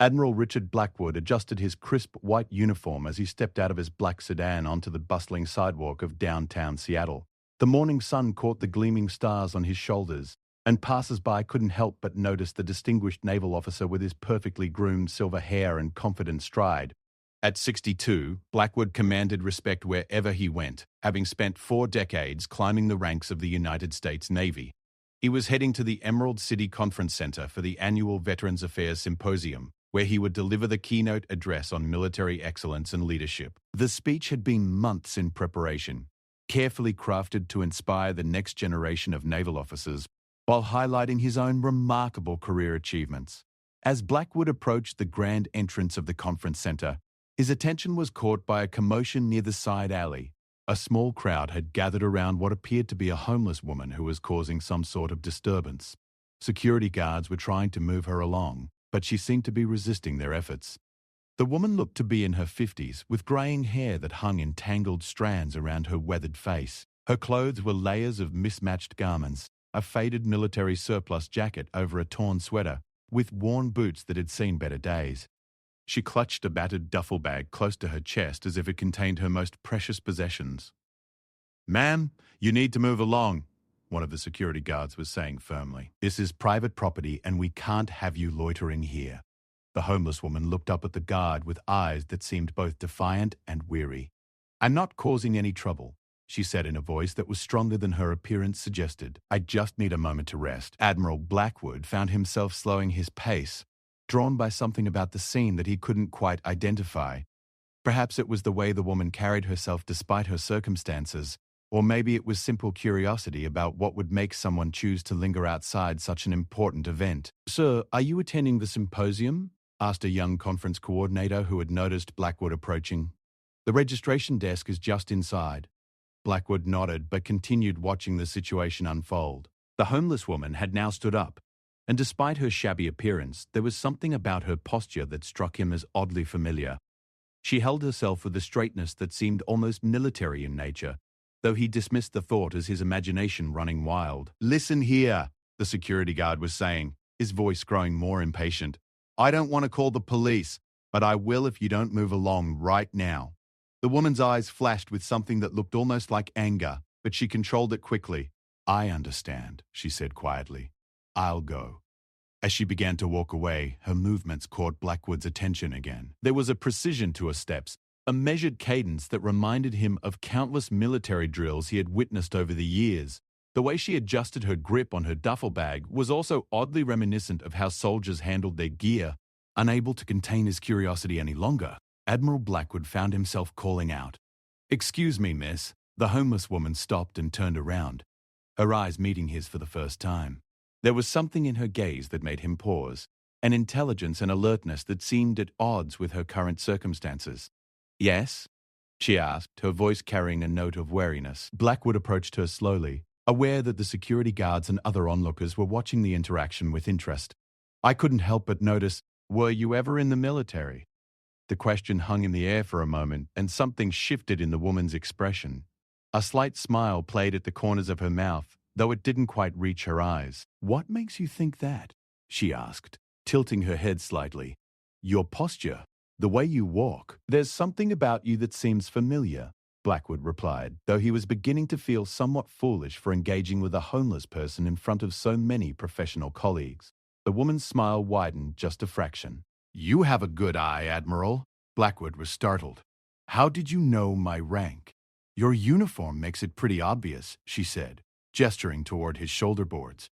Admiral Richard Blackwood adjusted his crisp white uniform as he stepped out of his black sedan onto the bustling sidewalk of downtown Seattle. The morning sun caught the gleaming stars on his shoulders, and passers-by couldn't help but notice the distinguished naval officer with his perfectly groomed silver hair and confident stride. At 62, Blackwood commanded respect wherever he went, having spent 4 decades climbing the ranks of the United States Navy. He was heading to the Emerald City Conference Center for the annual Veterans Affairs Symposium, where he would deliver the keynote address on military excellence and leadership. The speech had been months in preparation, carefully crafted to inspire the next generation of naval officers, while highlighting his own remarkable career achievements. As Blackwood approached the grand entrance of the conference center, his attention was caught by a commotion near the side alley. A small crowd had gathered around what appeared to be a homeless woman who was causing some sort of disturbance. Security guards were trying to move her along, but she seemed to be resisting their efforts. The woman looked to be in her 50s, with graying hair that hung in tangled strands around her weathered face. Her clothes were layers of mismatched garments, a faded military surplus jacket over a torn sweater, with worn boots that had seen better days. She clutched a battered duffel bag close to her chest as if it contained her most precious possessions. "Ma'am, you need to move along," one of the security guards was saying firmly. "This is private property and we can't have you loitering here." The homeless woman looked up at the guard with eyes that seemed both defiant and weary. "I'm not causing any trouble," she said in a voice that was stronger than her appearance suggested. "I just need a moment to rest." Admiral Blackwood found himself slowing his pace, drawn by something about the scene that he couldn't quite identify. Perhaps it was the way the woman carried herself despite her circumstances, or maybe it was simple curiosity about what would make someone choose to linger outside such an important event. "Sir, are you attending the symposium?" asked a young conference coordinator who had noticed Blackwood approaching. "The registration desk is just inside." Blackwood nodded but continued watching the situation unfold. The homeless woman had now stood up, and despite her shabby appearance, there was something about her posture that struck him as oddly familiar. She held herself with a straightness that seemed almost military in nature, though he dismissed the thought as his imagination running wild. "Listen here," the security guard was saying, his voice growing more impatient. "I don't want to call the police, but I will if you don't move along right now." The woman's eyes flashed with something that looked almost like anger, but she controlled it quickly. "I understand," she said quietly. "I'll go." As she began to walk away, her movements caught Blackwood's attention again. There was a precision to her steps, a measured cadence that reminded him of countless military drills he had witnessed over the years. The way she adjusted her grip on her duffel bag was also oddly reminiscent of how soldiers handled their gear. Unable to contain his curiosity any longer, Admiral Blackwood found himself calling out, "Excuse me, miss." The homeless woman stopped and turned around, her eyes meeting his for the first time. There was something in her gaze that made him pause, an intelligence and alertness that seemed at odds with her current circumstances. "Yes?" she asked, her voice carrying a note of wariness. Blackwood approached her slowly, aware that the security guards and other onlookers were watching the interaction with interest. "I couldn't help but notice, were you ever in the military?" The question hung in the air for a moment, and something shifted in the woman's expression. A slight smile played at the corners of her mouth, though it didn't quite reach her eyes. "What makes you think that?" she asked, tilting her head slightly. "Your posture, the way you walk. There's something about you that seems familiar," Blackwood replied, though he was beginning to feel somewhat foolish for engaging with a homeless person in front of so many professional colleagues. The woman's smile widened just a fraction. "You have a good eye, Admiral." Blackwood was startled. "How did you know my rank?" "Your uniform makes it pretty obvious," she said, gesturing toward his shoulder boards.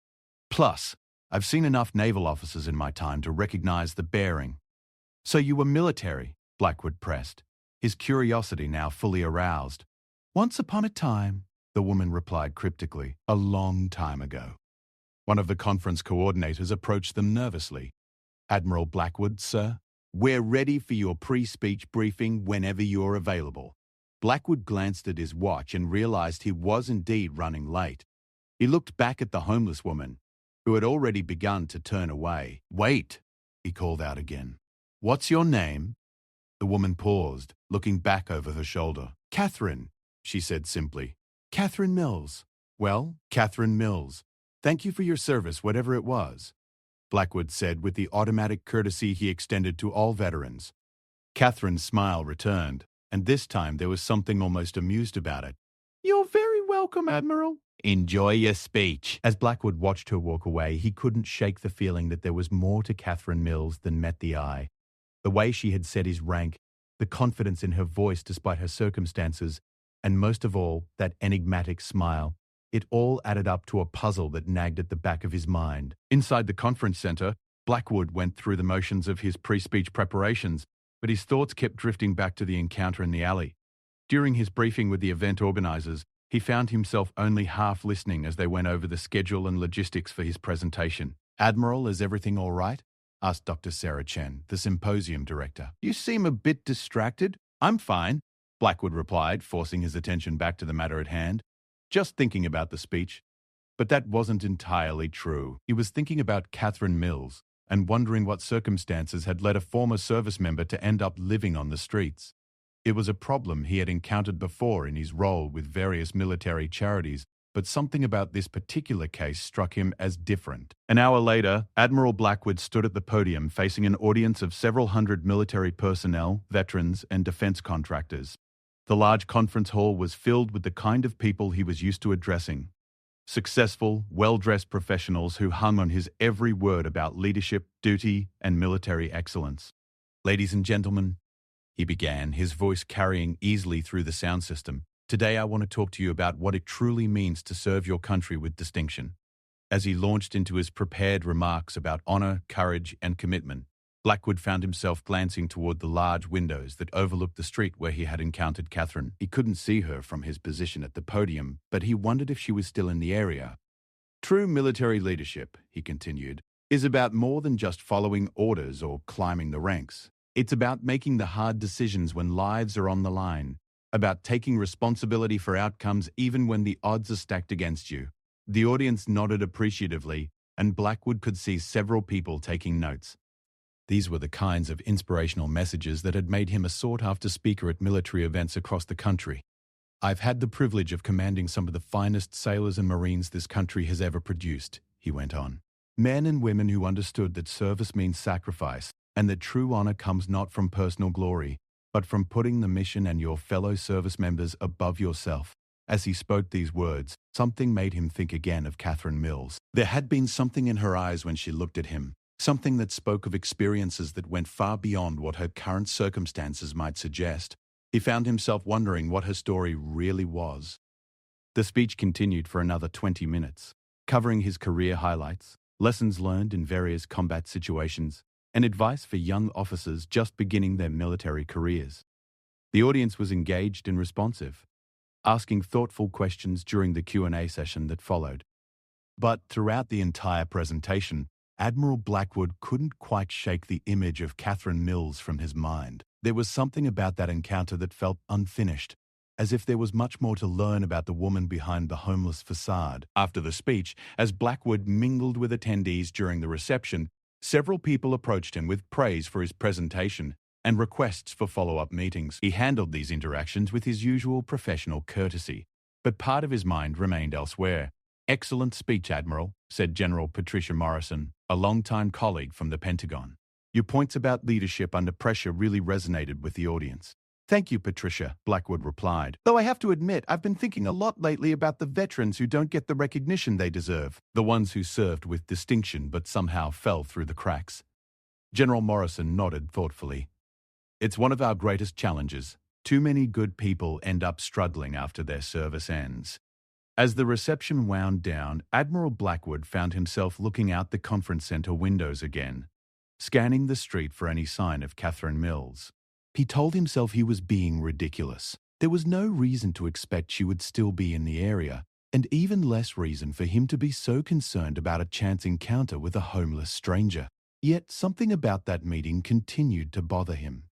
"Plus, I've seen enough naval officers in my time to recognize the bearing." "So you were military?" Blackwood pressed, his curiosity now fully aroused. "Once upon a time," the woman replied cryptically, "a long time ago." One of the conference coordinators approached them nervously. "Admiral Blackwood, sir, we're ready for your pre-speech briefing whenever you're available." Blackwood glanced at his watch and realized he was indeed running late. He looked back at the homeless woman, who had already begun to turn away. "Wait," he called out again. "What's your name?" The woman paused, looking back over her shoulder. "Catherine," she said simply. "Catherine Mills." "Well, Catherine Mills, thank you for your service, whatever it was." Blackwood said with the automatic courtesy he extended to all veterans. Catherine's smile returned, and this time there was something almost amused about it. "You're very welcome, Admiral. Enjoy your speech." As Blackwood watched her walk away, he couldn't shake the feeling that there was more to Catherine Mills than met the eye. The way she had said his rank, the confidence in her voice despite her circumstances, and most of all, that enigmatic smile. It all added up to a puzzle that nagged at the back of his mind. Inside the conference center, Blackwood went through the motions of his pre-speech preparations, but his thoughts kept drifting back to the encounter in the alley. During his briefing with the event organizers, he found himself only half listening as they went over the schedule and logistics for his presentation. "Admiral, is everything all right?" asked Dr. Sarah Chen, the symposium director. "You seem a bit distracted." "I'm fine," Blackwood replied, forcing his attention back to the matter at hand. "Just thinking about the speech." But that wasn't entirely true. He was thinking about Catherine Mills and wondering what circumstances had led a former service member to end up living on the streets. It was a problem he had encountered before in his role with various military charities, but something about this particular case struck him as different. An hour later, Admiral Blackwood stood at the podium facing an audience of several hundred military personnel, veterans, and defense contractors. The large conference hall was filled with the kind of people he was used to addressing. Successful, well-dressed professionals who hung on his every word about leadership, duty, and military excellence. "Ladies and gentlemen," he began, his voice carrying easily through the sound system, "today I want to talk to you about what it truly means to serve your country with distinction." As he launched into his prepared remarks about honor, courage, and commitment, Blackwood found himself glancing toward the large windows that overlooked the street where he had encountered Catherine. He couldn't see her from his position at the podium, but he wondered if she was still in the area. "True military leadership," he continued, "is about more than just following orders or climbing the ranks. It's about making the hard decisions when lives are on the line, about taking responsibility for outcomes even when the odds are stacked against you." The audience nodded appreciatively, and Blackwood could see several people taking notes. These were the kinds of inspirational messages that had made him a sought-after speaker at military events across the country. "I've had the privilege of commanding some of the finest sailors and Marines this country has ever produced," he went on. "Men and women who understood that service means sacrifice, and that true honor comes not from personal glory, but from putting the mission and your fellow service members above yourself." As he spoke these words, something made him think again of Catherine Mills. There had been something in her eyes when she looked at him, something that spoke of experiences that went far beyond what her current circumstances might suggest. He found himself wondering what her story really was. The speech continued for another 20 minutes, covering his career highlights, lessons learned in various combat situations, and advice for young officers just beginning their military careers. The audience was engaged and responsive, asking thoughtful questions during the Q&A session that followed. But throughout the entire presentation, Admiral Blackwood couldn't quite shake the image of Catherine Mills from his mind. There was something about that encounter that felt unfinished, as if there was much more to learn about the woman behind the homeless facade. After the speech, as Blackwood mingled with attendees during the reception, several people approached him with praise for his presentation and requests for follow-up meetings. He handled these interactions with his usual professional courtesy, but part of his mind remained elsewhere. "Excellent speech, Admiral," said General Patricia Morrison, a longtime colleague from the Pentagon. "Your points about leadership under pressure really resonated with the audience." "Thank you, Patricia," Blackwood replied. "Though I have to admit, I've been thinking a lot lately about the veterans who don't get the recognition they deserve, the ones who served with distinction but somehow fell through the cracks." General Morrison nodded thoughtfully. "It's one of our greatest challenges. Too many good people end up struggling after their service ends." As the reception wound down, Admiral Blackwood found himself looking out the conference center windows again, scanning the street for any sign of Catherine Mills. He told himself he was being ridiculous. There was no reason to expect she would still be in the area, and even less reason for him to be so concerned about a chance encounter with a homeless stranger. Yet something about that meeting continued to bother him.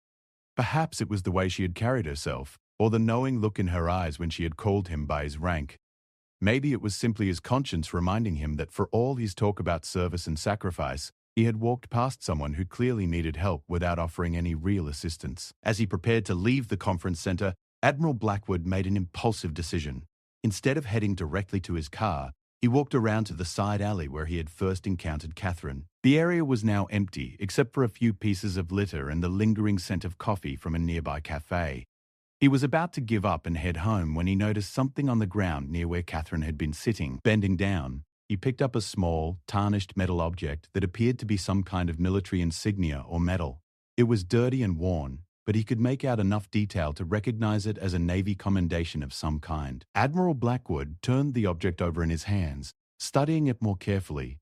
Perhaps it was the way she had carried herself, or the knowing look in her eyes when she had called him by his rank. Maybe it was simply his conscience reminding him that for all his talk about service and sacrifice, he had walked past someone who clearly needed help without offering any real assistance. As he prepared to leave the conference center, Admiral Blackwood made an impulsive decision. Instead of heading directly to his car, He walked around to the side alley where he had first encountered Catherine. The area was now empty, except for a few pieces of litter and the lingering scent of coffee from a nearby cafe. He was about to give up and head home when he noticed something on the ground near where Catherine had been sitting. Bending down, he picked up a small, tarnished metal object that appeared to be some kind of military insignia or medal. It was dirty and worn, but he could make out enough detail to recognize it as a Navy commendation of some kind. Admiral Blackwood turned the object over in his hands, studying it more carefully.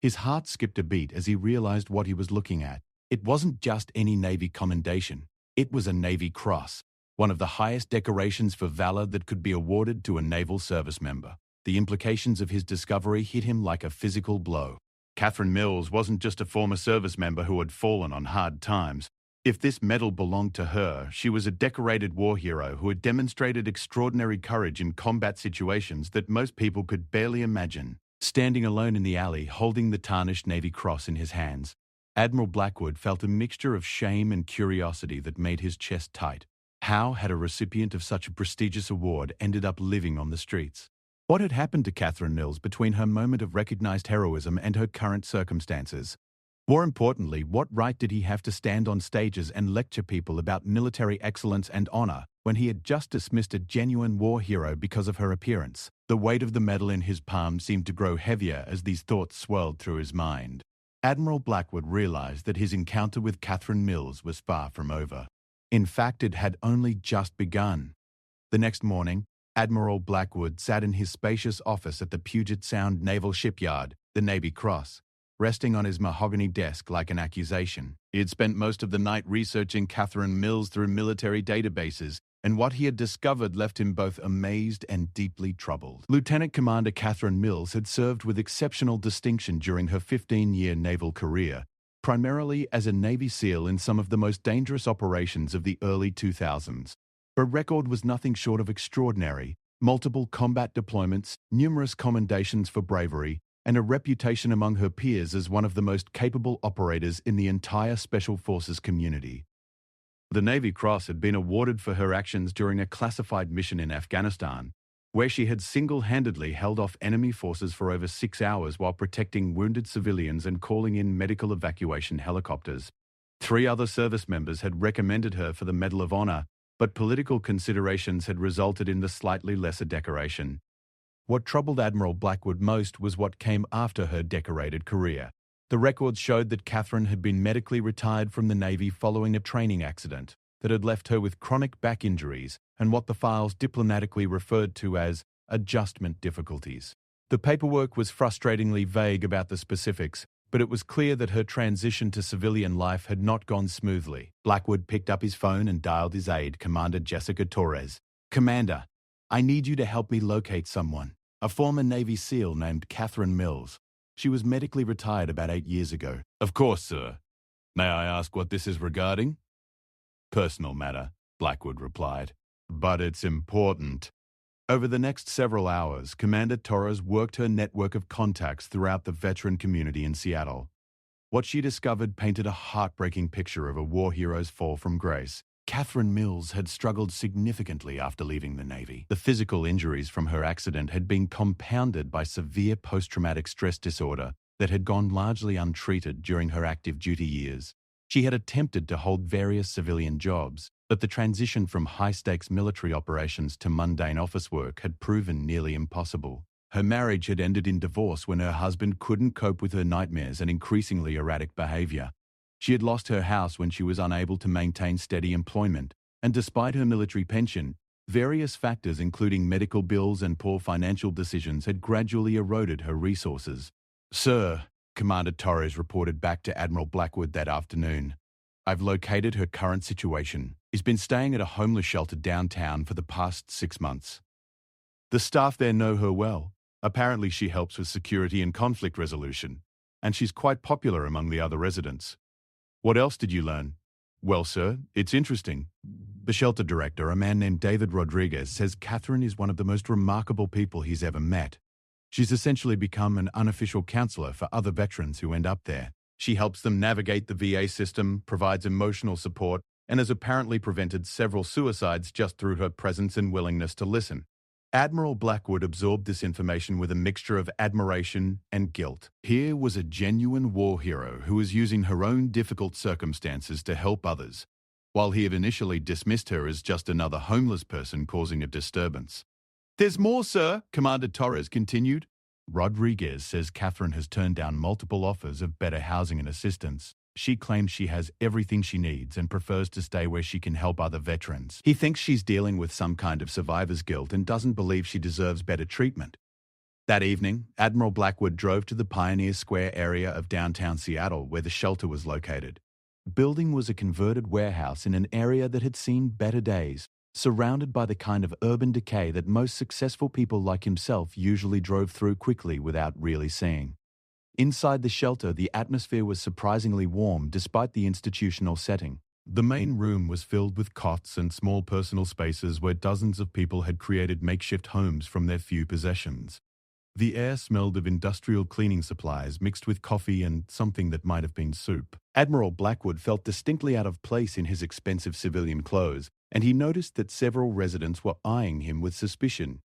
His heart skipped a beat as he realized what he was looking at. It wasn't just any Navy commendation. It was a Navy Cross, one of the highest decorations for valor that could be awarded to a naval service member. The implications of his discovery hit him like a physical blow. Catherine Mills wasn't just a former service member who had fallen on hard times. If this medal belonged to her, she was a decorated war hero who had demonstrated extraordinary courage in combat situations that most people could barely imagine. Standing alone in the alley, holding the tarnished Navy Cross in his hands, Admiral Blackwood felt a mixture of shame and curiosity that made his chest tight. How had a recipient of such a prestigious award ended up living on the streets? What had happened to Catherine Mills between her moment of recognized heroism and her current circumstances? More importantly, what right did he have to stand on stages and lecture people about military excellence and honor when he had just dismissed a genuine war hero because of her appearance? The weight of the medal in his palm seemed to grow heavier as these thoughts swirled through his mind. Admiral Blackwood realized that his encounter with Catherine Mills was far from over. In fact, it had only just begun. The next morning, Admiral Blackwood sat in his spacious office at the Puget Sound Naval Shipyard, the Navy Cross, resting on his mahogany desk like an accusation. He had spent most of the night researching Catherine Mills through military databases, and what he had discovered left him both amazed and deeply troubled. Lieutenant Commander Catherine Mills had served with exceptional distinction during her 15-year naval career, primarily as a Navy SEAL in some of the most dangerous operations of the early 2000s. Her record was nothing short of extraordinary: multiple combat deployments, numerous commendations for bravery, and a reputation among her peers as one of the most capable operators in the entire Special Forces community. The Navy Cross had been awarded for her actions during a classified mission in Afghanistan, where she had single-handedly held off enemy forces for over 6 hours while protecting wounded civilians and calling in medical evacuation helicopters. 3 other service members had recommended her for the Medal of Honor, but political considerations had resulted in the slightly lesser decoration. What troubled Admiral Blackwood most was what came after her decorated career. The records showed that Catherine had been medically retired from the Navy following a training accident that had left her with chronic back injuries and what the files diplomatically referred to as adjustment difficulties. The paperwork was frustratingly vague about the specifics, but it was clear that her transition to civilian life had not gone smoothly. Blackwood picked up his phone and dialed his aide, Commander Jessica Torres. "Commander, I need you to help me locate someone. A former Navy SEAL named Catherine Mills. She was medically retired about 8 years ago." "Of course, sir. May I ask what this is regarding?" "Personal matter," Blackwood replied. "But it's important." Over the next several hours, Commander Torres worked her network of contacts throughout the veteran community in Seattle. What she discovered painted a heartbreaking picture of a war hero's fall from grace. Catherine Mills had struggled significantly after leaving the Navy. The physical injuries from her accident had been compounded by severe post-traumatic stress disorder that had gone largely untreated during her active duty years. She had attempted to hold various civilian jobs, but the transition from high-stakes military operations to mundane office work had proven nearly impossible. Her marriage had ended in divorce when her husband couldn't cope with her nightmares and increasingly erratic behavior. She had lost her house when she was unable to maintain steady employment, and despite her military pension, various factors including medical bills and poor financial decisions had gradually eroded her resources. "Sir," Commander Torres reported back to Admiral Blackwood that afternoon, "I've located her current situation. She's been staying at a homeless shelter downtown for the past 6 months. The staff there know her well. Apparently she helps with security and conflict resolution, and she's quite popular among the other residents." "What else did you learn?" "Well, sir, it's interesting. The shelter director, a man named David Rodriguez, says Catherine is one of the most remarkable people he's ever met. She's essentially become an unofficial counselor for other veterans who end up there. She helps them navigate the VA system, provides emotional support, and has apparently prevented several suicides just through her presence and willingness to listen." Admiral Blackwood absorbed this information with a mixture of admiration and guilt. Here was a genuine war hero who was using her own difficult circumstances to help others, while he had initially dismissed her as just another homeless person causing a disturbance. "There's more, sir," Commander Torres continued. "Rodriguez says Catherine has turned down multiple offers of better housing and assistance. She claims she has everything she needs and prefers to stay where she can help other veterans. He thinks she's dealing with some kind of survivor's guilt and doesn't believe she deserves better treatment." That evening, Admiral Blackwood drove to the Pioneer Square area of downtown Seattle where the shelter was located. The building was a converted warehouse in an area that had seen better days, surrounded by the kind of urban decay that most successful people like himself usually drove through quickly without really seeing. Inside the shelter, the atmosphere was surprisingly warm despite the institutional setting. The main room was filled with cots and small personal spaces where dozens of people had created makeshift homes from their few possessions. The air smelled of industrial cleaning supplies mixed with coffee and something that might have been soup. Admiral Blackwood felt distinctly out of place in his expensive civilian clothes, and he noticed that several residents were eyeing him with suspicion.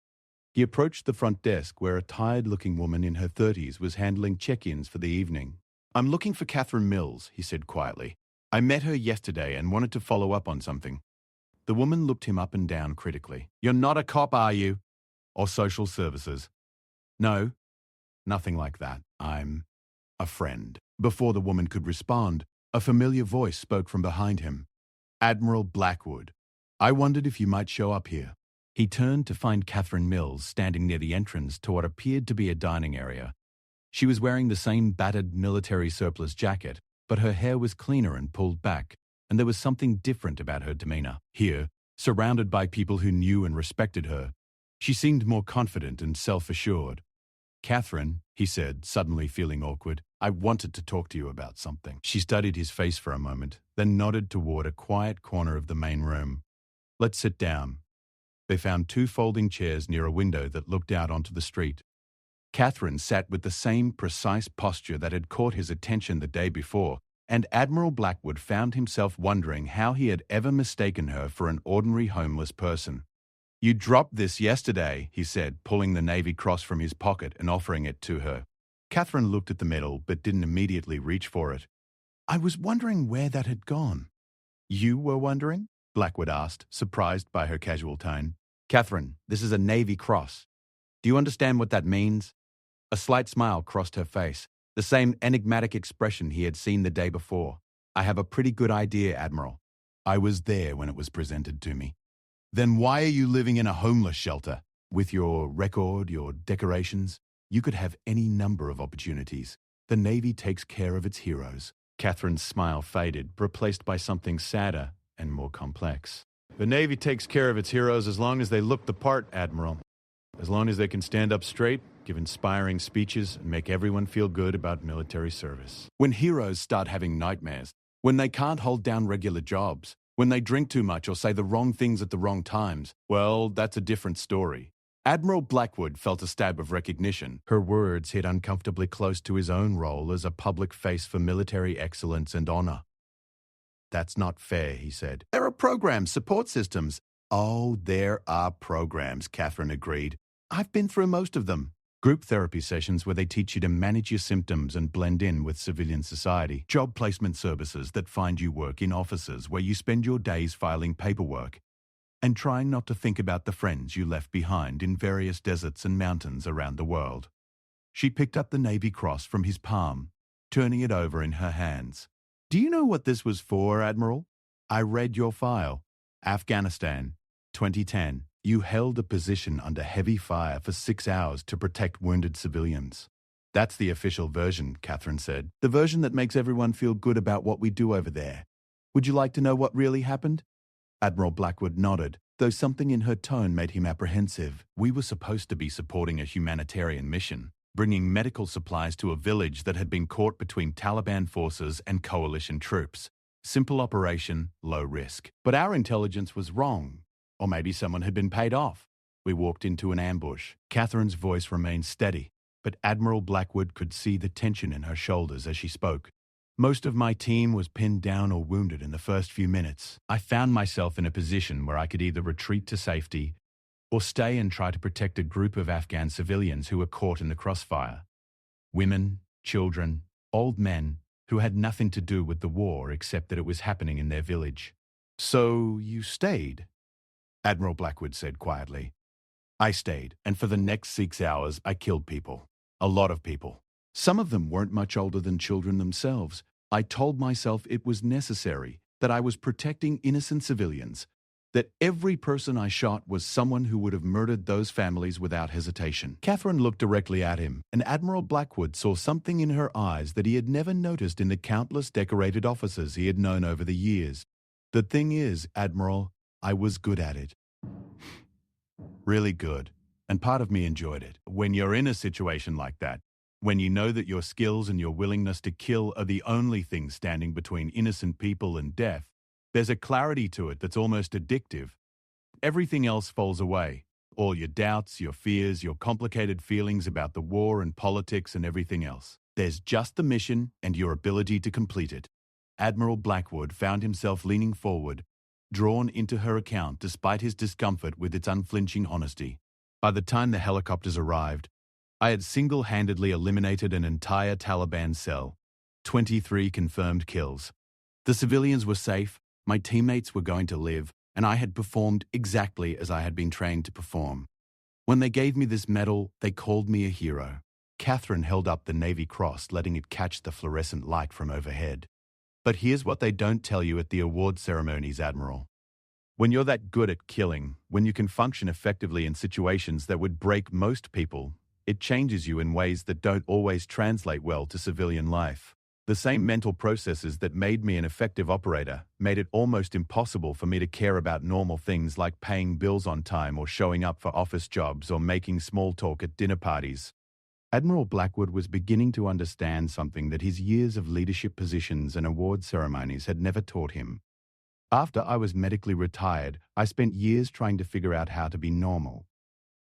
He approached the front desk where a tired-looking woman in her 30s was handling check-ins for the evening. "I'm looking for Catherine Mills," he said quietly. "I met her yesterday and wanted to follow up on something." The woman looked him up and down critically. "You're not a cop, are you? Or social services?" "No, nothing like that. I'm a friend." Before the woman could respond, a familiar voice spoke from behind him. "Admiral Blackwood, I wondered if you might show up here." He turned to find Catherine Mills standing near the entrance to what appeared to be a dining area. She was wearing the same battered military surplus jacket, but her hair was cleaner and pulled back, and there was something different about her demeanor. Here, surrounded by people who knew and respected her, she seemed more confident and self-assured. "Catherine," he said, suddenly feeling awkward, "I wanted to talk to you about something." She studied his face for a moment, then nodded toward a quiet corner of the main room. "Let's sit down." They found 2 folding chairs near a window that looked out onto the street. Catherine sat with the same precise posture that had caught his attention the day before, and Admiral Blackwood found himself wondering how he had ever mistaken her for an ordinary homeless person. "You dropped this yesterday," he said, pulling the Navy Cross from his pocket and offering it to her. Catherine looked at the medal but didn't immediately reach for it. "I was wondering where that had gone." "You were wondering?" Blackwood asked, surprised by her casual tone. "Catherine, this is a Navy Cross. Do you understand what that means?" A slight smile crossed her face, the same enigmatic expression he had seen the day before. "I have a pretty good idea, Admiral. I was there when it was presented to me." "Then why are you living in a homeless shelter? With your record, your decorations, you could have any number of opportunities. The Navy takes care of its heroes." Catherine's smile faded, replaced by something sadder and more complex. "The Navy takes care of its heroes as long as they look the part, Admiral. As long as they can stand up straight, give inspiring speeches, and make everyone feel good about military service. When heroes start having nightmares, when they can't hold down regular jobs, when they drink too much or say the wrong things at the wrong times, well, that's a different story." Admiral Blackwood felt a stab of recognition. Her words hit uncomfortably close to his own role as a public face for military excellence and honor. "That's not fair," he said. "There are programs, support systems." "Oh, there are programs," Catherine agreed. "I've been through most of them. Group therapy sessions where they teach you to manage your symptoms and blend in with civilian society. Job placement services that find you work in offices where you spend your days filing paperwork and trying not to think about the friends you left behind in various deserts and mountains around the world." She picked up the Navy Cross from his palm, turning it over in her hands. "Do you know what this was for, Admiral? I read your file. Afghanistan, 2010. You held a position under heavy fire for 6 hours to protect wounded civilians." "That's the official version," Catherine said. "The version that makes everyone feel good about what we do over there. Would you like to know what really happened?" Admiral Blackwood nodded, though something in her tone made him apprehensive. "We were supposed to be supporting a humanitarian mission, bringing medical supplies to a village that had been caught between Taliban forces and coalition troops. Simple operation, low risk. But our intelligence was wrong. Or maybe someone had been paid off. We walked into an ambush." Catherine's voice remained steady, but Admiral Blackwood could see the tension in her shoulders as she spoke. "Most of my team was pinned down or wounded in the first few minutes. I found myself in a position where I could either retreat to safety or stay and try to protect a group of Afghan civilians who were caught in the crossfire. Women, children, old men who had nothing to do with the war except that it was happening in their village. "So you stayed?" Admiral Blackwood said quietly. "I stayed, and for the next 6 hours I killed people. A lot of people. Some of them weren't much older than children themselves. I told myself it was necessary, that I was protecting innocent civilians, that every person I shot was someone who would have murdered those families without hesitation." Catherine looked directly at him, and Admiral Blackwood saw something in her eyes that he had never noticed in the countless decorated officers he had known over the years. "The thing is, Admiral, I was good at it. Really good. And part of me enjoyed it. When you're in a situation like that, when you know that your skills and your willingness to kill are the only things standing between innocent people and death, there's a clarity to it that's almost addictive. Everything else falls away. All your doubts, your fears, your complicated feelings about the war and politics and everything else. There's just the mission and your ability to complete it." Admiral Blackwood found himself leaning forward, drawn into her account despite his discomfort with its unflinching honesty. "By the time the helicopters arrived, I had single-handedly eliminated an entire Taliban cell. 23 confirmed kills. The civilians were safe, my teammates were going to live, and I had performed exactly as I had been trained to perform. When they gave me this medal, they called me a hero." Catherine held up the Navy Cross, letting it catch the fluorescent light from overhead. "But here's what they don't tell you at the award ceremonies, Admiral. When you're that good at killing, when you can function effectively in situations that would break most people, it changes you in ways that don't always translate well to civilian life. The same mental processes that made me an effective operator made it almost impossible for me to care about normal things like paying bills on time or showing up for office jobs or making small talk at dinner parties." Admiral Blackwood was beginning to understand something that his years of leadership positions and award ceremonies had never taught him. "After I was medically retired, I spent years trying to figure out how to be normal,"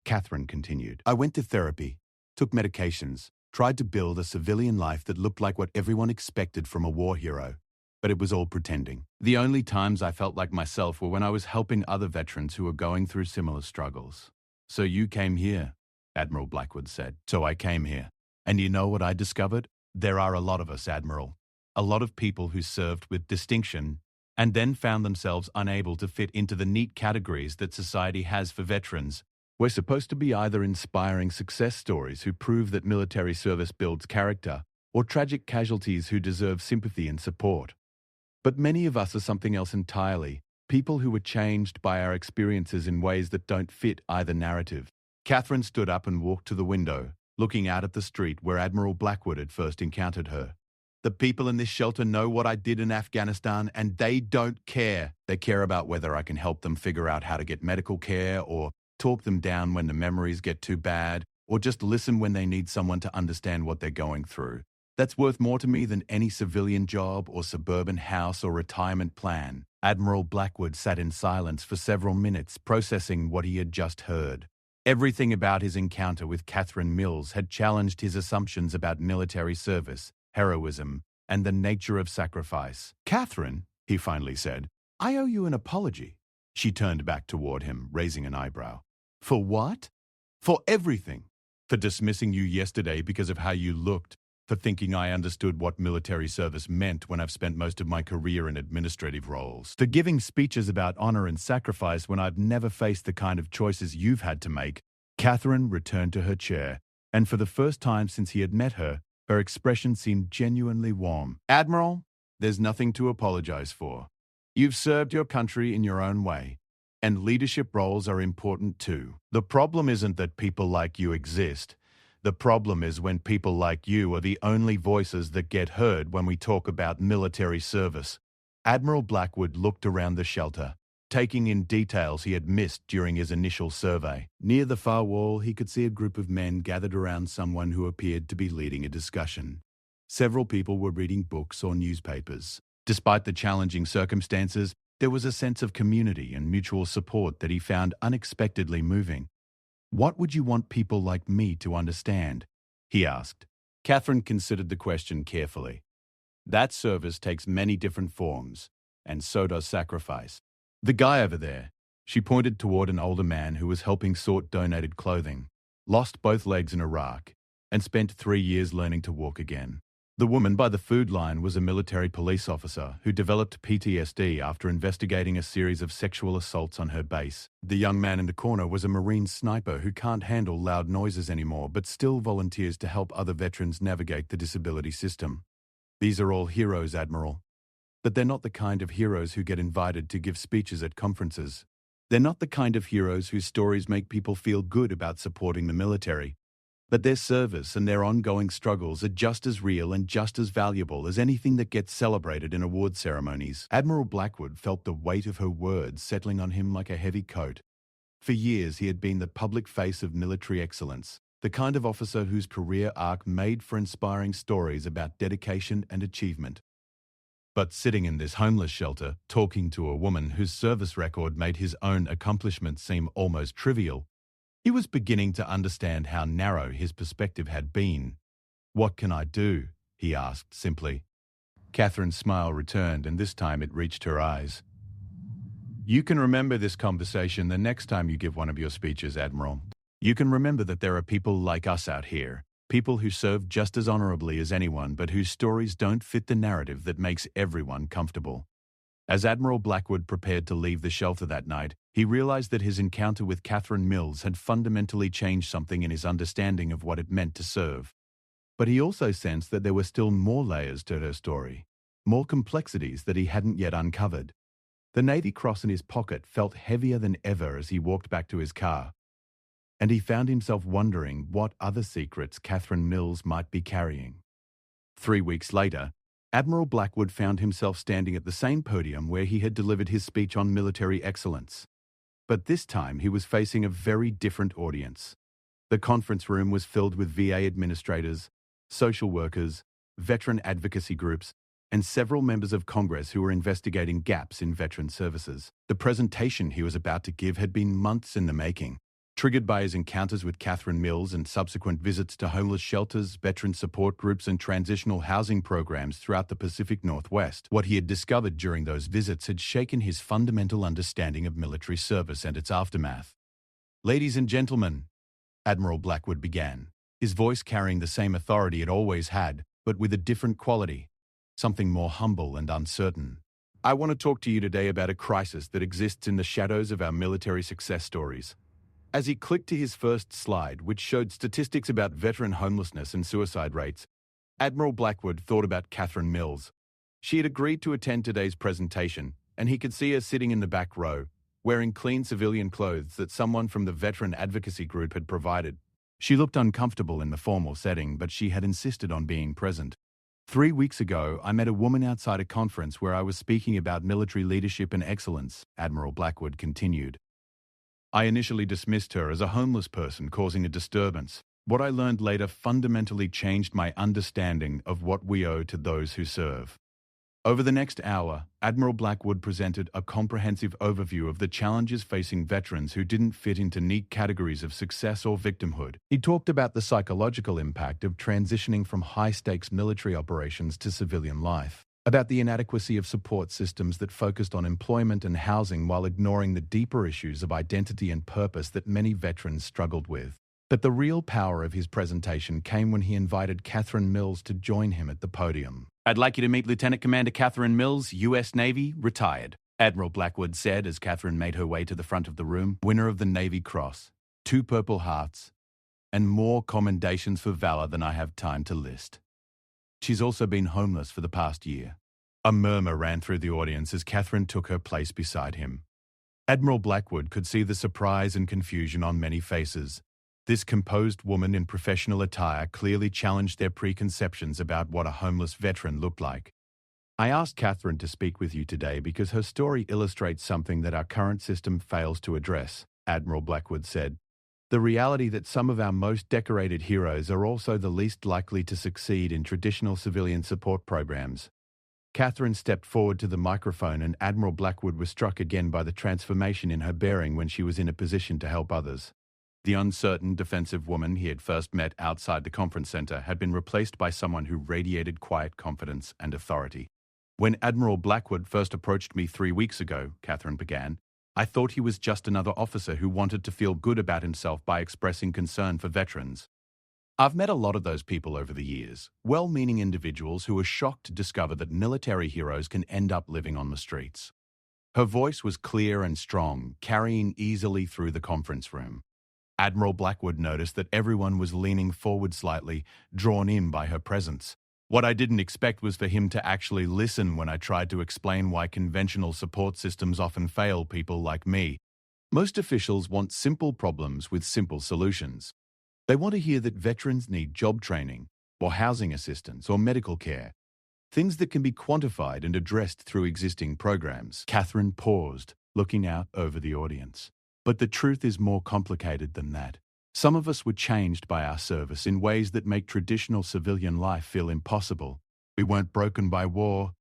Catherine continued. "I went to therapy, took medications, tried to build a civilian life that looked like what everyone expected from a war hero, but it was all pretending. The only times I felt like myself were when I was helping other veterans who were going through similar struggles." "So you came here," Admiral Blackwood said. "So I came here. And you know what I discovered? There are a lot of us, Admiral. A lot of people who served with distinction and then found themselves unable to fit into the neat categories that society has for veterans. We're supposed to be either inspiring success stories who prove that military service builds character, or tragic casualties who deserve sympathy and support. But many of us are something else entirely, people who were changed by our experiences in ways that don't fit either narrative." Catherine stood up and walked to the window, looking out at the street where Admiral Blackwood had first encountered her. "The people in this shelter know what I did in Afghanistan, and they don't care. They care about whether I can help them figure out how to get medical care, or talk them down when the memories get too bad, or just listen when they need someone to understand what they're going through. That's worth more to me than any civilian job or suburban house or retirement plan." Admiral Blackwood sat in silence for several minutes, processing what he had just heard. Everything about his encounter with Catherine Mills had challenged his assumptions about military service, heroism, and the nature of sacrifice. "Catherine," he finally said, "I owe you an apology." She turned back toward him, raising an eyebrow. "For what?" "For everything. For dismissing you yesterday because of how you looked, for thinking I understood what military service meant when I've spent most of my career in administrative roles, for giving speeches about honor and sacrifice when I've never faced the kind of choices you've had to make." Catherine returned to her chair, and for the first time since he had met her, her expression seemed genuinely warm. "Admiral, there's nothing to apologize for. You've served your country in your own way, and leadership roles are important too. The problem isn't that people like you exist. The problem is when people like you are the only voices that get heard when we talk about military service." Admiral Blackwood looked around the shelter, taking in details he had missed during his initial survey. Near the far wall, he could see a group of men gathered around someone who appeared to be leading a discussion. Several people were reading books or newspapers. Despite the challenging circumstances, there was a sense of community and mutual support that he found unexpectedly moving. "What would you want people like me to understand?" he asked. Catherine considered the question carefully. "That service takes many different forms, and so does sacrifice. The guy over there," She pointed toward an older man who was helping sort donated clothing, lost both legs in Iraq, and spent 3 years learning to walk again. The woman by the food line was a military police officer who developed PTSD after investigating a series of sexual assaults on her base. The young man in the corner was a Marine sniper who can't handle loud noises anymore but still volunteers to help other veterans navigate the disability system. These are all heroes, Admiral. But they're not the kind of heroes who get invited to give speeches at conferences. They're not the kind of heroes whose stories make people feel good about supporting the military. But their service and their ongoing struggles are just as real and just as valuable as anything that gets celebrated in award ceremonies. Admiral Blackwood felt the weight of her words settling on him like a heavy coat. For years he had been the public face of military excellence, the kind of officer whose career arc made for inspiring stories about dedication and achievement. But sitting in this homeless shelter, talking to a woman whose service record made his own accomplishments seem almost trivial, he was beginning to understand how narrow his perspective had been. "What can I do?" he asked simply. Catherine's smile returned, and this time it reached her eyes. "You can remember this conversation the next time you give one of your speeches, Admiral. You can remember that there are people like us out here, people who serve just as honorably as anyone but whose stories don't fit the narrative that makes everyone comfortable." As Admiral Blackwood prepared to leave the shelter that night, he realized that his encounter with Catherine Mills had fundamentally changed something in his understanding of what it meant to serve. But he also sensed that there were still more layers to her story, more complexities that he hadn't yet uncovered. The Navy Cross in his pocket felt heavier than ever as he walked back to his car, and he found himself wondering what other secrets Catherine Mills might be carrying. 3 weeks later, Admiral Blackwood found himself standing at the same podium where he had delivered his speech on military excellence. But this time he was facing a very different audience. The conference room was filled with VA administrators, social workers, veteran advocacy groups, and several members of Congress who were investigating gaps in veteran services. The presentation he was about to give had been months in the making. Triggered by his encounters with Catherine Mills and subsequent visits to homeless shelters, veteran support groups, and transitional housing programs throughout the Pacific Northwest, what he had discovered during those visits had shaken his fundamental understanding of military service and its aftermath. "Ladies and gentlemen," Admiral Blackwood began, his voice carrying the same authority it always had, but with a different quality, something more humble and uncertain. "I want to talk to you today about a crisis that exists in the shadows of our military success stories." As he clicked to his first slide, which showed statistics about veteran homelessness and suicide rates, Admiral Blackwood thought about Catherine Mills. She had agreed to attend today's presentation, and he could see her sitting in the back row, wearing clean civilian clothes that someone from the veteran advocacy group had provided. She looked uncomfortable in the formal setting, but she had insisted on being present. 3 weeks ago, I met a woman outside a conference where I was speaking about military leadership and excellence, Admiral Blackwood continued. I initially dismissed her as a homeless person causing a disturbance. What I learned later fundamentally changed my understanding of what we owe to those who serve. Over the next hour, Admiral Blackwood presented a comprehensive overview of the challenges facing veterans who didn't fit into neat categories of success or victimhood. He talked about the psychological impact of transitioning from high-stakes military operations to civilian life, about the inadequacy of support systems that focused on employment and housing while ignoring the deeper issues of identity and purpose that many veterans struggled with. But the real power of his presentation came when he invited Catherine Mills to join him at the podium. "I'd like you to meet Lieutenant Commander Catherine Mills, U.S. Navy, retired," Admiral Blackwood said as Catherine made her way to the front of the room, winner of the Navy Cross, 2 Purple Hearts, and more commendations for valor than I have time to list. She's also been homeless for the past year. A murmur ran through the audience as Catherine took her place beside him. Admiral Blackwood could see the surprise and confusion on many faces. This composed woman in professional attire clearly challenged their preconceptions about what a homeless veteran looked like. "I asked Catherine to speak with you today because her story illustrates something that our current system fails to address," Admiral Blackwood said. "The reality that some of our most decorated heroes are also the least likely to succeed in traditional civilian support programs." Catherine stepped forward to the microphone, and Admiral Blackwood was struck again by the transformation in her bearing when she was in a position to help others. The uncertain, defensive woman he had first met outside the conference center had been replaced by someone who radiated quiet confidence and authority. "When Admiral Blackwood first approached me 3 weeks ago," Catherine began, I thought he was just another officer who wanted to feel good about himself by expressing concern for veterans. I've met a lot of those people over the years, well-meaning individuals who are shocked to discover that military heroes can end up living on the streets. Her voice was clear and strong, carrying easily through the conference room. Admiral Blackwood noticed that everyone was leaning forward slightly, drawn in by her presence. What I didn't expect was for him to actually listen when I tried to explain why conventional support systems often fail people like me. Most officials want simple problems with simple solutions. They want to hear that veterans need job training, or housing assistance, or medical care. Things that can be quantified and addressed through existing programs. Catherine paused, looking out over the audience. But the truth is more complicated than that. Some of us were changed by our service in ways that make traditional civilian life feel impossible. We weren't broken by war.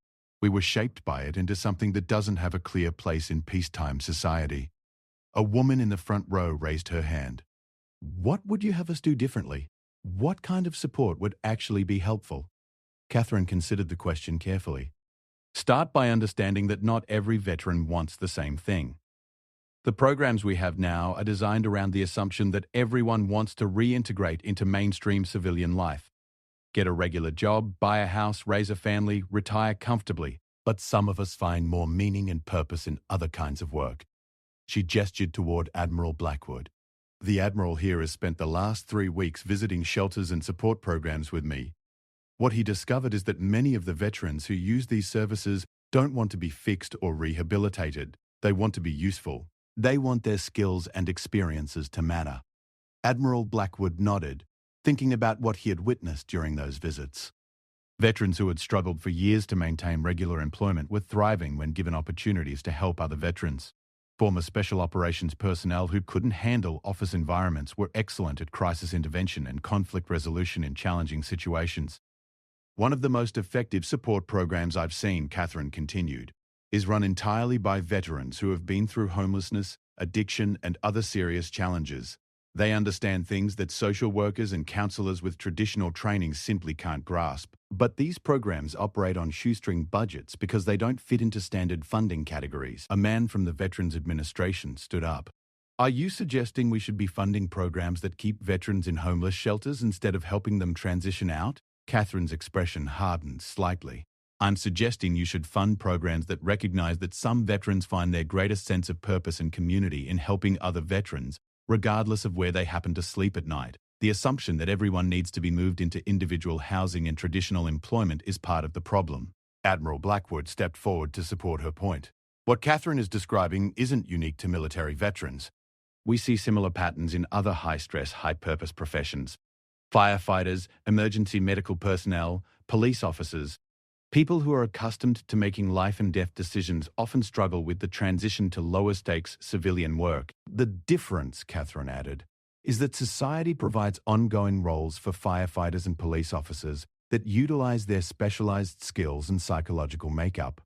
We were shaped by it into something that doesn't have a clear place in peacetime society. A woman in the front row raised her hand. What would you have us do differently? What kind of support would actually be helpful? Catherine considered the question carefully. Start by understanding that not every veteran wants the same thing. The programs we have now are designed around the assumption that everyone wants to reintegrate into mainstream civilian life. Get a regular job, buy a house, raise a family, retire comfortably. But some of us find more meaning and purpose in other kinds of work. She gestured toward Admiral Blackwood. The Admiral here has spent the last 3 weeks visiting shelters and support programs with me. What he discovered is that many of the veterans who use these services don't want to be fixed or rehabilitated. They want to be useful. They want their skills and experiences to matter. Admiral Blackwood nodded, thinking about what he had witnessed during those visits. Veterans who had struggled for years to maintain regular employment were thriving when given opportunities to help other veterans. Former special operations personnel who couldn't handle office environments were excellent at crisis intervention and conflict resolution in challenging situations. One of the most effective support programs I've seen, Catherine continued, is run entirely by veterans who have been through homelessness, addiction, and other serious challenges. They understand things that social workers and counselors with traditional training simply can't grasp. But these programs operate on shoestring budgets because they don't fit into standard funding categories. A man from the Veterans Administration stood up. Are you suggesting we should be funding programs that keep veterans in homeless shelters instead of helping them transition out? Catherine's expression hardened slightly. I'm suggesting you should fund programs that recognize that some veterans find their greatest sense of purpose and community in helping other veterans, regardless of where they happen to sleep at night. The assumption that everyone needs to be moved into individual housing and traditional employment is part of the problem. Admiral Blackwood stepped forward to support her point. What Catherine is describing isn't unique to military veterans. We see similar patterns in other high-stress, high-purpose professions. Firefighters, emergency medical personnel, police officers. People who are accustomed to making life and death decisions often struggle with the transition to lower-stakes civilian work. The difference, Catherine added, is that society provides ongoing roles for firefighters and police officers that utilize their specialized skills and psychological makeup.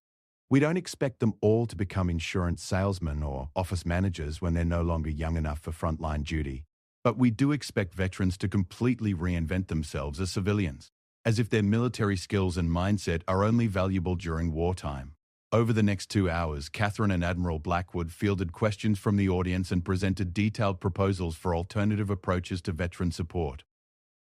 We don't expect them all to become insurance salesmen or office managers when they're no longer young enough for frontline duty. But we do expect veterans to completely reinvent themselves as civilians, as if their military skills and mindset are only valuable during wartime. Over the next 2 hours, Catherine and Admiral Blackwood fielded questions from the audience and presented detailed proposals for alternative approaches to veteran support.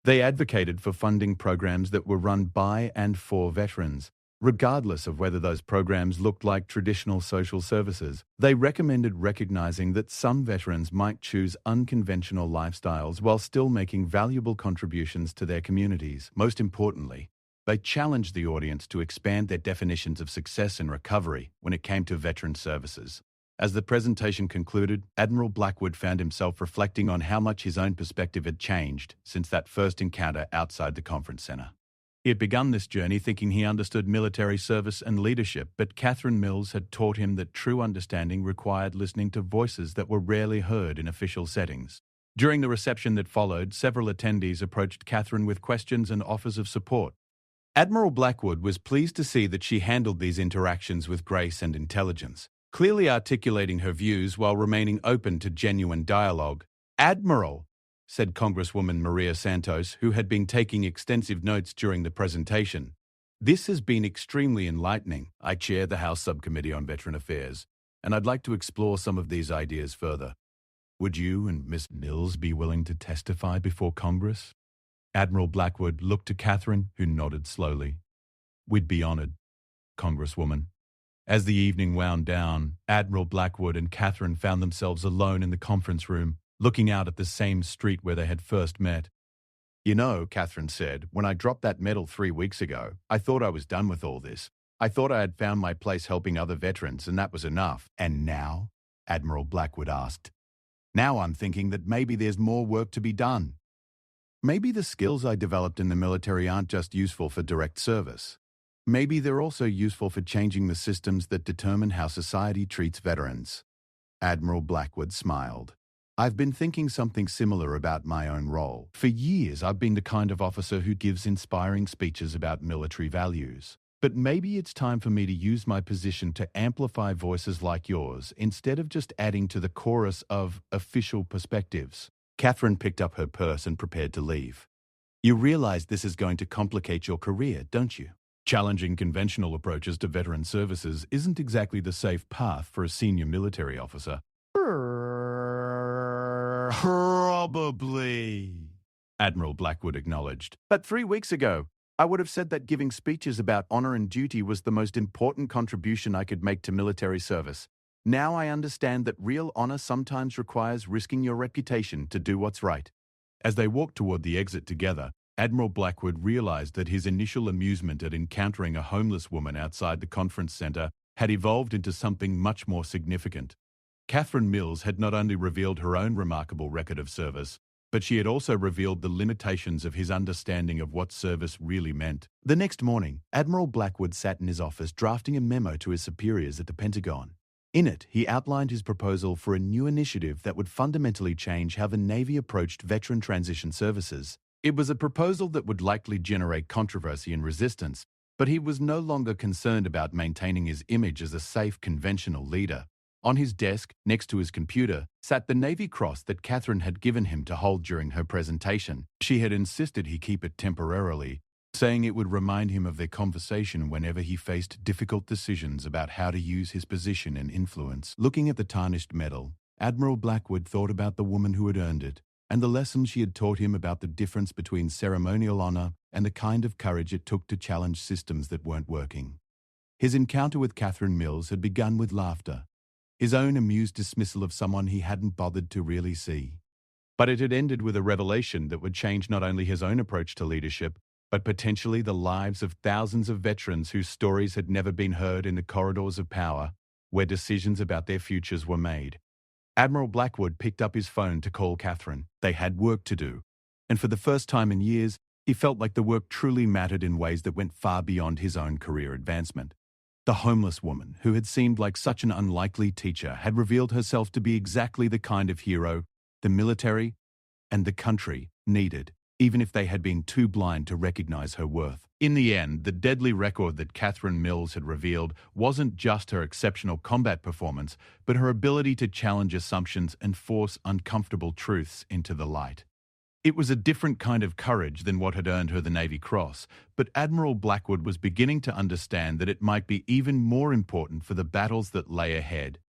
They advocated for funding programs that were run by and for veterans, regardless of whether those programs looked like traditional social services. They recommended recognizing that some veterans might choose unconventional lifestyles while still making valuable contributions to their communities. Most importantly, they challenged the audience to expand their definitions of success and recovery when it came to veteran services. As the presentation concluded, Admiral Blackwood found himself reflecting on how much his own perspective had changed since that first encounter outside the conference center. He had begun this journey thinking he understood military service and leadership, but Catherine Mills had taught him that true understanding required listening to voices that were rarely heard in official settings. During the reception that followed, several attendees approached Catherine with questions and offers of support. Admiral Blackwood was pleased to see that she handled these interactions with grace and intelligence, clearly articulating her views while remaining open to genuine dialogue. "Admiral," said Congresswoman Maria Santos, who had been taking extensive notes during the presentation. "This has been extremely enlightening. I chair the House Subcommittee on Veteran Affairs, and I'd like to explore some of these ideas further. Would you and Miss Mills be willing to testify before Congress?" Admiral Blackwood looked to Catherine, who nodded slowly. "We'd be honored, Congresswoman." As the evening wound down, Admiral Blackwood and Catherine found themselves alone in the conference room, looking out at the same street where they had first met. "You know," Catherine said, "when I dropped that medal 3 weeks ago, I thought I was done with all this. I thought I had found my place helping other veterans, and that was enough." "And now?" Admiral Blackwood asked. "Now I'm thinking that maybe there's more work to be done. Maybe the skills I developed in the military aren't just useful for direct service. Maybe they're also useful for changing the systems that determine how society treats veterans." Admiral Blackwood smiled. "I've been thinking something similar about my own role. For years, I've been the kind of officer who gives inspiring speeches about military values. But maybe it's time for me to use my position to amplify voices like yours instead of just adding to the chorus of official perspectives." Catherine picked up her purse and prepared to leave. "You realize this is going to complicate your career, don't you? Challenging conventional approaches to veteran services isn't exactly the safe path for a senior military officer." "Probably," Admiral Blackwood acknowledged. "But 3 weeks ago, I would have said that giving speeches about honor and duty was the most important contribution I could make to military service. Now I understand that real honor sometimes requires risking your reputation to do what's right." As they walked toward the exit together, Admiral Blackwood realized that his initial amusement at encountering a homeless woman outside the conference center had evolved into something much more significant. Catherine Mills had not only revealed her own remarkable record of service, but she had also revealed the limitations of his understanding of what service really meant. The next morning, Admiral Blackwood sat in his office drafting a memo to his superiors at the Pentagon. In it, he outlined his proposal for a new initiative that would fundamentally change how the Navy approached veteran transition services. It was a proposal that would likely generate controversy and resistance, but he was no longer concerned about maintaining his image as a safe, conventional leader. On his desk, next to his computer, sat the Navy Cross that Catherine had given him to hold during her presentation. She had insisted he keep it temporarily, saying it would remind him of their conversation whenever he faced difficult decisions about how to use his position and influence. Looking at the tarnished medal, Admiral Blackwood thought about the woman who had earned it, and the lessons she had taught him about the difference between ceremonial honor and the kind of courage it took to challenge systems that weren't working. His encounter with Catherine Mills had begun with laughter, his own amused dismissal of someone he hadn't bothered to really see. But it had ended with a revelation that would change not only his own approach to leadership, but potentially the lives of thousands of veterans whose stories had never been heard in the corridors of power, where decisions about their futures were made. Admiral Blackwood picked up his phone to call Catherine. They had work to do, and for the first time in years, he felt like the work truly mattered in ways that went far beyond his own career advancement. The homeless woman, who had seemed like such an unlikely teacher, had revealed herself to be exactly the kind of hero the military and the country needed, even if they had been too blind to recognize her worth. In the end, the deadly record that Catherine Mills had revealed wasn't just her exceptional combat performance, but her ability to challenge assumptions and force uncomfortable truths into the light. It was a different kind of courage than what had earned her the Navy Cross, but Admiral Blackwood was beginning to understand that it might be even more important for the battles that lay ahead.